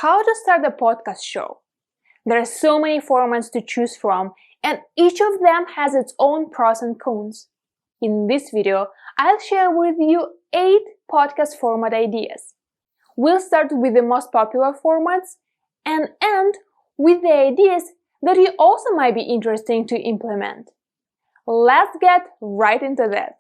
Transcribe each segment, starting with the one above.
How to start a podcast show? There are so many formats to choose from, and each of them has its own pros and cons. In this video, I'll share with you 8 podcast format ideas. We'll start with the most popular formats and end with the ideas that you also might be interested to implement. Let's get right into that.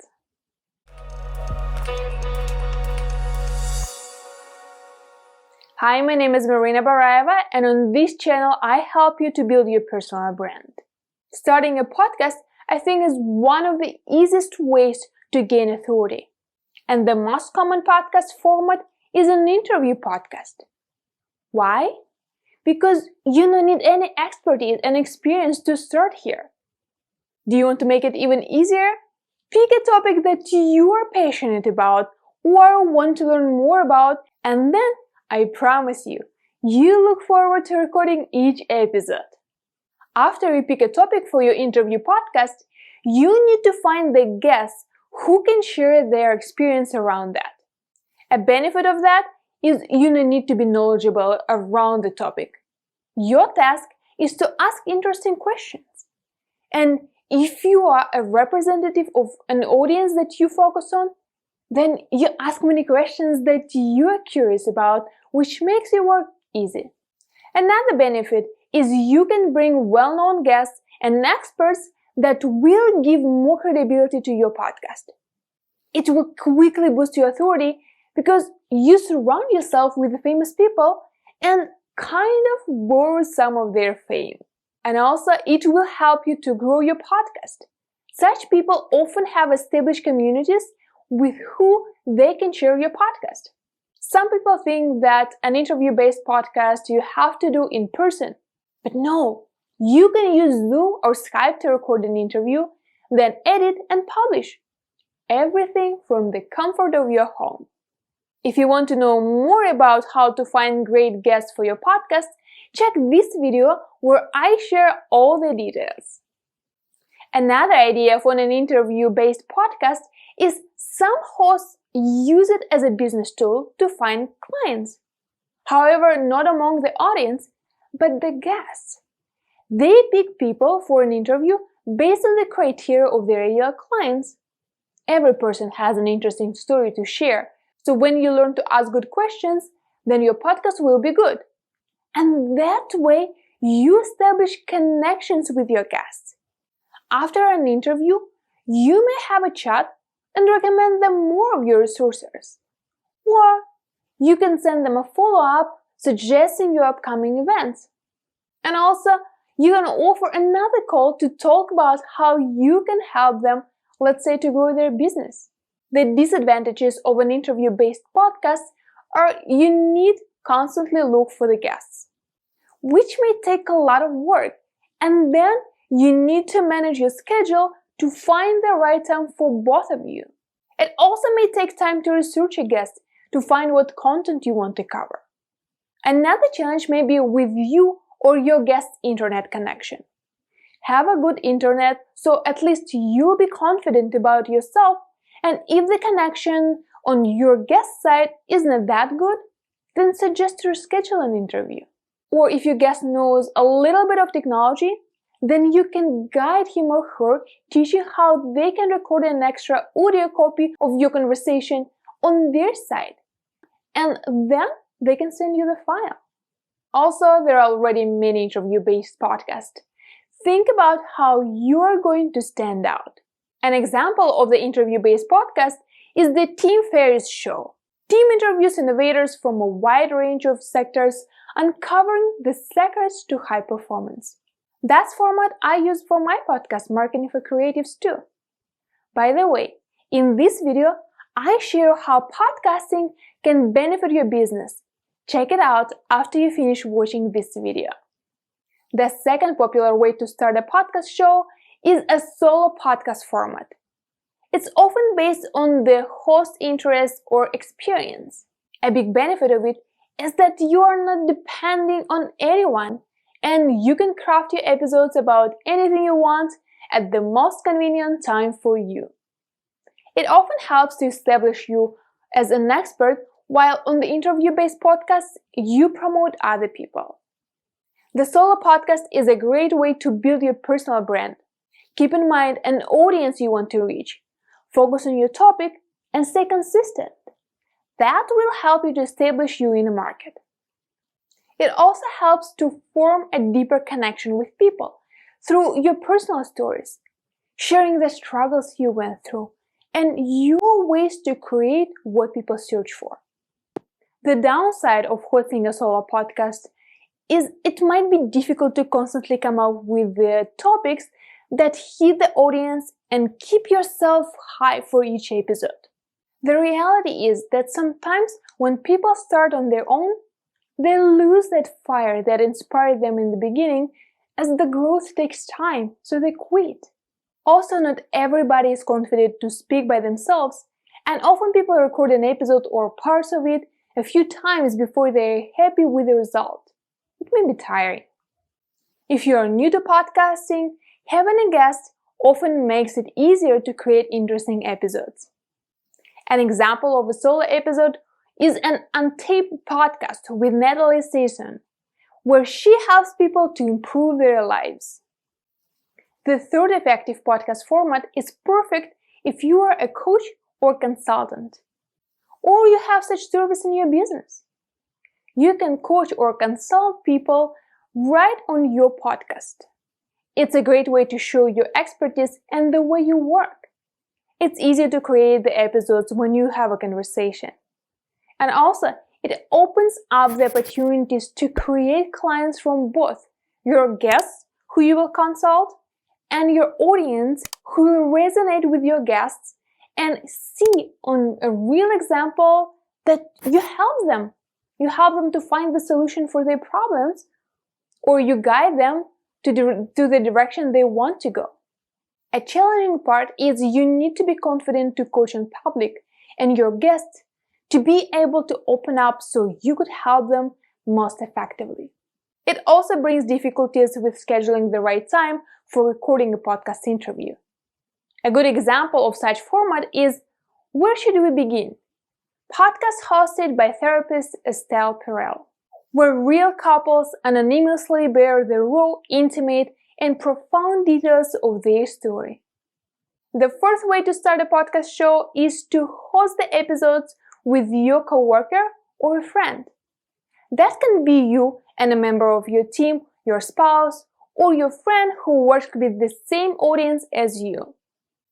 Hi, my name is Marina Barayeva, and on this channel I help you to build your personal brand. Starting a podcast, I think, is one of the easiest ways to gain authority. And the most common podcast format is an interview podcast. Why? Because you don't need any expertise and experience to start here. Do you want to make it even easier? Pick a topic that you are passionate about or want to learn more about, and then I promise you, you look forward to recording each episode. After you pick a topic for your interview podcast, you need to find the guests who can share their experience around that. A benefit of that is you don't need to be knowledgeable around the topic. Your task is to ask interesting questions. And if you are a representative of an audience that you focus on, then you ask many questions that you are curious about, which makes your work easy. Another benefit is you can bring well-known guests and experts that will give more credibility to your podcast. It will quickly boost your authority because you surround yourself with famous people and kind of borrow some of their fame. And also, it will help you to grow your podcast. Such people often have established communities with who they can share your podcast. Some people think that an interview-based podcast you have to do in person. But no, you can use Zoom or Skype to record an interview, then edit and publish. Everything from the comfort of your home. If you want to know more about how to find great guests for your podcast, check this video where I share all the details. Another idea for an interview-based podcast is some hosts use it as a business tool to find clients. However, not among the audience, but the guests. They pick people for an interview based on the criteria of their ideal clients. Every person has an interesting story to share, so when you learn to ask good questions, then your podcast will be good. And that way, you establish connections with your guests. After an interview, you may have a chat and recommend them more of your resources. Or you can send them a follow-up suggesting your upcoming events. And also, you can offer another call to talk about how you can help them, let's say, to grow their business. The disadvantages of an interview-based podcast are you need constantly look for the guests, which may take a lot of work, and then you need to manage your schedule to find the right time for both of you. It also may take time to research a guest to find what content you want to cover. Another challenge may be with you or your guest's internet connection. Have a good internet so at least you'll be confident about yourself, and if the connection on your guest side isn't that good, then suggest to reschedule an interview. Or if your guest knows a little bit of technology, then you can guide him or her, teaching how they can record an extra audio copy of your conversation on their side. And then they can send you the file. Also, there are already many interview-based podcasts. Think about how you are going to stand out. An example of the interview-based podcast is the Tim Ferriss Show. Tim interviews innovators from a wide range of sectors, uncovering the secrets to high performance. That's format I use for my podcast, Marketing for Creatives, too. By the way, in this video, I share how podcasting can benefit your business. Check it out after you finish watching this video. The second popular way to start a podcast show is a solo podcast format. It's often based on the host's interest or experience. A big benefit of it is that you are not depending on anyone, and you can craft your episodes about anything you want at the most convenient time for you. It often helps to establish you as an expert while on the interview-based podcast, you promote other people. The solo podcast is a great way to build your personal brand. Keep in mind an audience you want to reach. Focus on your topic and stay consistent. That will help you to establish you in the market. It also helps to form a deeper connection with people through your personal stories, sharing the struggles you went through, and your ways to create what people search for. The downside of hosting a solo podcast is it might be difficult to constantly come up with the topics that hit the audience and keep yourself high for each episode. The reality is that sometimes when people start on their own, they lose that fire that inspired them in the beginning, as the growth takes time, so they quit. Also, not everybody is confident to speak by themselves, and often people record an episode or parts of it a few times before they're happy with the result. It may be tiring. If you are new to podcasting, having a guest often makes it easier to create interesting episodes. An example of a solo episode is an untaped podcast with Natalie Sisson, where she helps people to improve their lives. The third effective podcast format is perfect if you are a coach or consultant, or you have such service in your business. You can coach or consult people right on your podcast. It's a great way to show your expertise and the way you work. It's easier to create the episodes when you have a conversation. And also, it opens up the opportunities to create clients from both your guests, who you will consult, and your audience, who will resonate with your guests and see on a real example that you help them. You help them to find the solution for their problems, or you guide them to the direction they want to go. A challenging part is you need to be confident to coach in public and your guests to be able to open up so you could help them most effectively. It also brings difficulties with scheduling the right time for recording a podcast interview. A good example of such format is Where Should We Begin? Podcast hosted by therapist Estelle Perel, where real couples anonymously bear the raw, intimate, and profound details of their story. The fourth way to start a podcast show is to host the episodes with your coworker or a friend. That can be you and a member of your team, your spouse, or your friend who works with the same audience as you.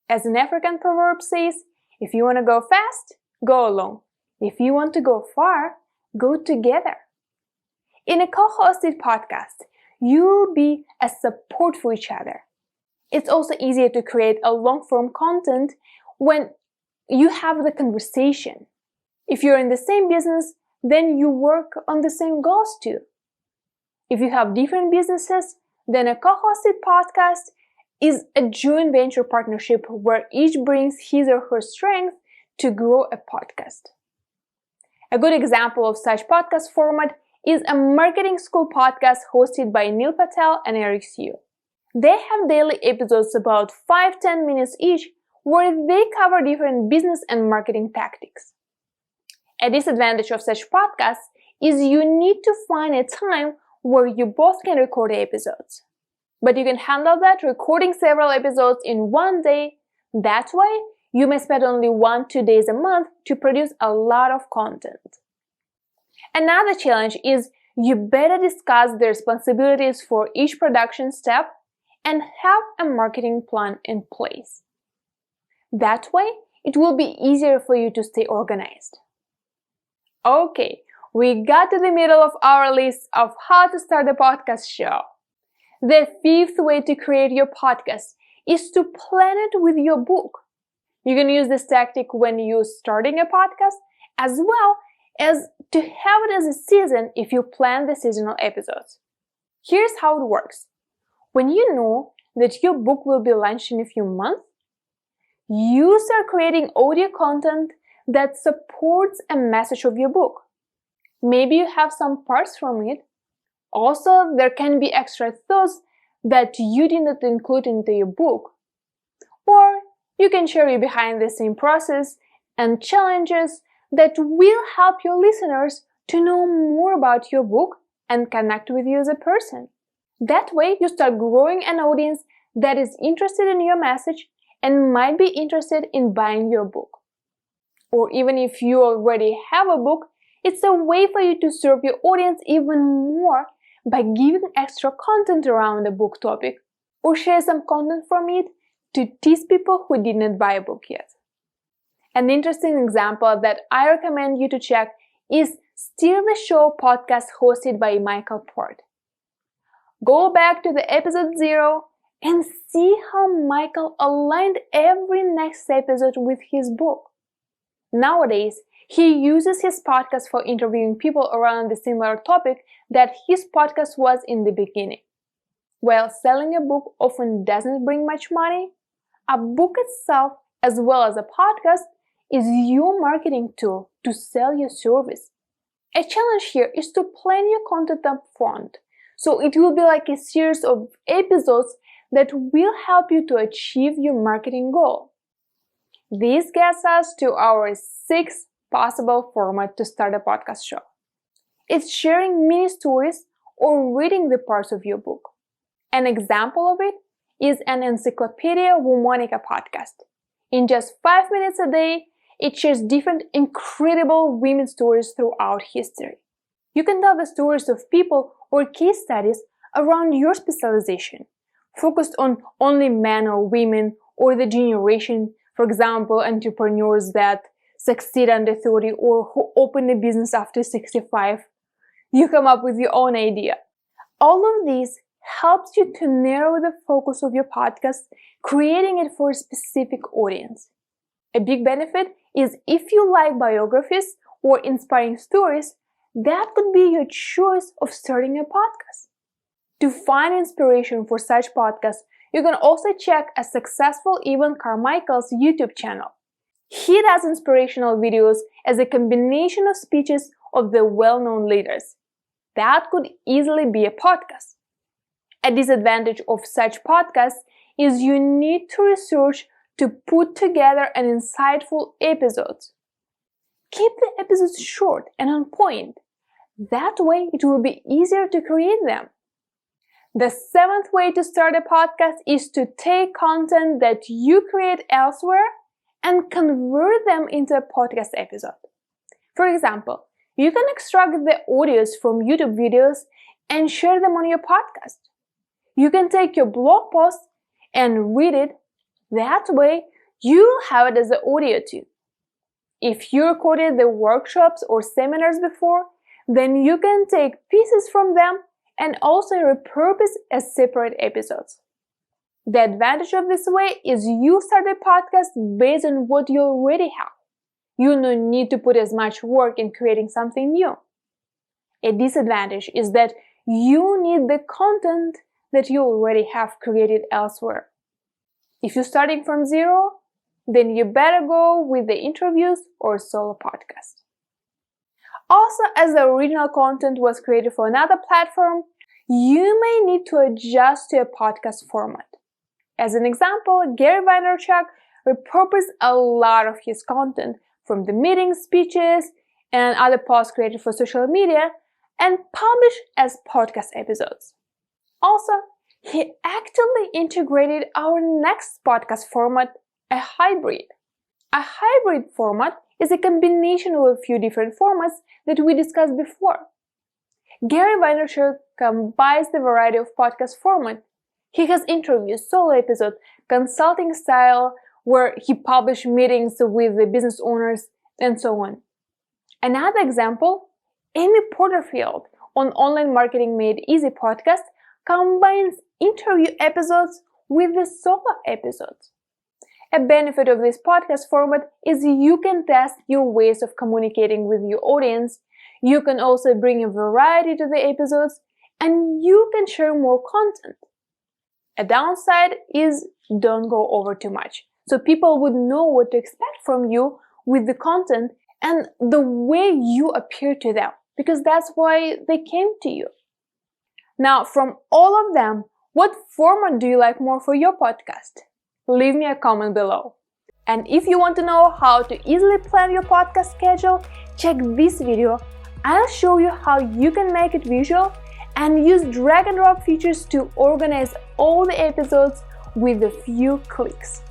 As an African proverb says, if you want to go fast, go alone. If you want to go far, go together. In a co-hosted podcast, you'll be a support for each other. It's also easier to create a long-form content when you have the conversation. If you're in the same business, then you work on the same goals too. If you have different businesses, then a co-hosted podcast is a joint venture partnership where each brings his or her strength to grow a podcast. A good example of such podcast format is a marketing school podcast hosted by Neil Patel and Eric Sue. They have daily episodes about 5-10 minutes each where they cover different business and marketing tactics. A disadvantage of such podcasts is you need to find a time where you both can record episodes. But you can handle that recording several episodes in one day. That way, you may spend only 1-2 days a month to produce a lot of content. Another challenge is you better discuss the responsibilities for each production step and have a marketing plan in place. That way, it will be easier for you to stay organized. Okay, we got to the middle of our list of how to start a podcast show. The fifth way to create your podcast is to plan it with your book. You can use this tactic when you're starting a podcast, as well as to have it as a season if you plan the seasonal episodes. Here's how it works. When you know that your book will be launched in a few months, you start creating audio content that supports a message of your book. Maybe you have some parts from it. Also, there can be extra thoughts that you did not include into your book. Or you can share your behind-the-scenes process and challenges that will help your listeners to know more about your book and connect with you as a person. That way, you start growing an audience that is interested in your message and might be interested in buying your book. Or even if you already have a book, it's a way for you to serve your audience even more by giving extra content around the book topic, or share some content from it to tease people who did not buy a book yet. An interesting example that I recommend you to check is Steal the Show podcast hosted by Michael Port. Go back to the episode 0 and see how Michael aligned every next episode with his book. Nowadays, he uses his podcast for interviewing people around the similar topic that his podcast was in the beginning. While selling a book often doesn't bring much money, a book itself, as well as a podcast, is your marketing tool to sell your service. A challenge here is to plan your content up front, so it will be like a series of episodes that will help you to achieve your marketing goal. This gets us to our 6th possible format to start a podcast show. It's sharing mini stories or reading the parts of your book. An example of it is an Encyclopedia Womanica podcast. In just 5 minutes a day, it shares different incredible women's stories throughout history. You can tell the stories of people or case studies around your specialization, focused on only men or women or the generation, for example, entrepreneurs that succeed under 30 or who open a business after 65. You come up with your own idea. All of these helps you to narrow the focus of your podcast, creating it for a specific audience. A big benefit is if you like biographies or inspiring stories, that could be your choice of starting a podcast. To find inspiration for such podcasts, you can also check a successful Evan Carmichael's YouTube channel. He does inspirational videos as a combination of speeches of the well-known leaders. That could easily be a podcast. A disadvantage of such podcasts is you need to research to put together an insightful episode. Keep the episodes short and on point. That way it will be easier to create them. The 7th way to start a podcast is to take content that you create elsewhere and convert them into a podcast episode. For example, you can extract the audios from YouTube videos and share them on your podcast. You can take your blog post and read it. That way, you'll have it as an audio too. If you recorded the workshops or seminars before, then you can take pieces from them and also repurpose as separate episodes. The advantage of this way is you start a podcast based on what you already have. You don't need to put as much work in creating something new. A disadvantage is that you need the content that you already have created elsewhere. If you're starting from zero, then you better go with the interviews or solo podcast. Also, as the original content was created for another platform, you may need to adjust to a podcast format. As an example, Gary Vaynerchuk repurposed a lot of his content from the meetings, speeches, and other posts created for social media and published as podcast episodes. Also, he actively integrated our next podcast format, a hybrid. A hybrid format is a combination of a few different formats that we discussed before. Gary Vaynerchuk combines the variety of podcast format. He has interviews, solo episodes, consulting style, where he published meetings with the business owners, and so on. Another example, Amy Porterfield on Online Marketing Made Easy podcast combines interview episodes with the solo episodes. A benefit of this podcast format is you can test new ways of communicating with your audience. You can also bring a variety to the episodes, and you can share more content. A downside is don't go over too much, so people would know what to expect from you with the content and the way you appear to them, because that's why they came to you. Now, from all of them, what format do you like more for your podcast? Leave me a comment below. And if you want to know how to easily plan your podcast schedule, check this video. I'll show you how you can make it visual and use drag and drop features to organize all the episodes with a few clicks.